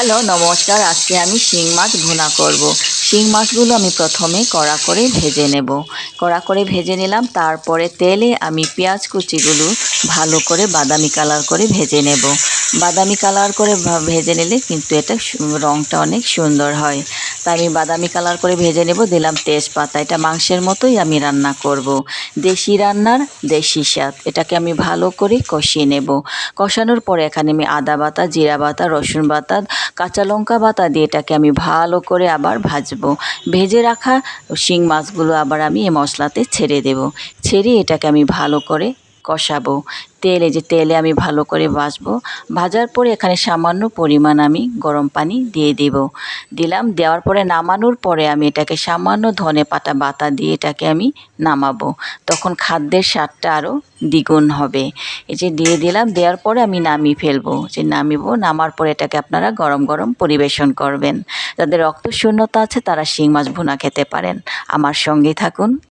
Hello নমস্কার। আজকে আমি শিং মাছ ভুনা করব। শিং মাছগুলো আমি প্রথমে কড়া করে ভেজে নেব। কড়া করে ভেজে নিলাম, তারপরে তেলে আমি পেঁয়াজ কুচিগুলো ভালো করে বাদামি কালার করে ভেজে নেব। বাদামি কালার করে ভেজে নিলে কিন্তু এটা রঙটা অনেক সুন্দর হয়। তাই আমি বাদামি কালার করে ভেজে নেব। দিলাম তেজপাতা। এটা মাংসের মতোই আমি রান্না করব। দেশি রান্নার দেশি স্বাদ। এটাকে আমি ভালো করে কষিয়ে নেব। কষানোর পরে এখানে আমি আদা বাটা, জিরা বাটা, রসুন বাটা, কাঁচা লঙ্কা বাটা দিয়ে এটাকে আমি ভালো করে আবার ভাজবো। ভেজে রাখা শিং মাছগুলো আবার আমি এই মশলাতে ছেড়ে দেব। ছেড়ে এটাকে আমি ভালো করে কষাবো। তেলে আমি ভালো করে ভাজবো। ভাজার পরে এখানে সামান্য পরিমাণ আমি গরম পানি দিয়ে দিলাম। দেওয়ার পরে নামানোর পরে আমি এটাকে সামান্য ধনেপাতা বাটা দিয়ে এটাকে আমি নামাবো। তখন খাদ্যের স্বাদটা আরও দ্বিগুণ হবে। এই যে দিয়ে দিলাম, দেওয়ার পরে আমি নামিয়ে ফেলবো। নামার পরে এটাকে আপনারা গরম গরম পরিবেশন করবেন। যাদের রক্তশূন্যতা আছে তারা শিং মাছ ভুনা খেতে পারেন। আমার সঙ্গেই থাকুন।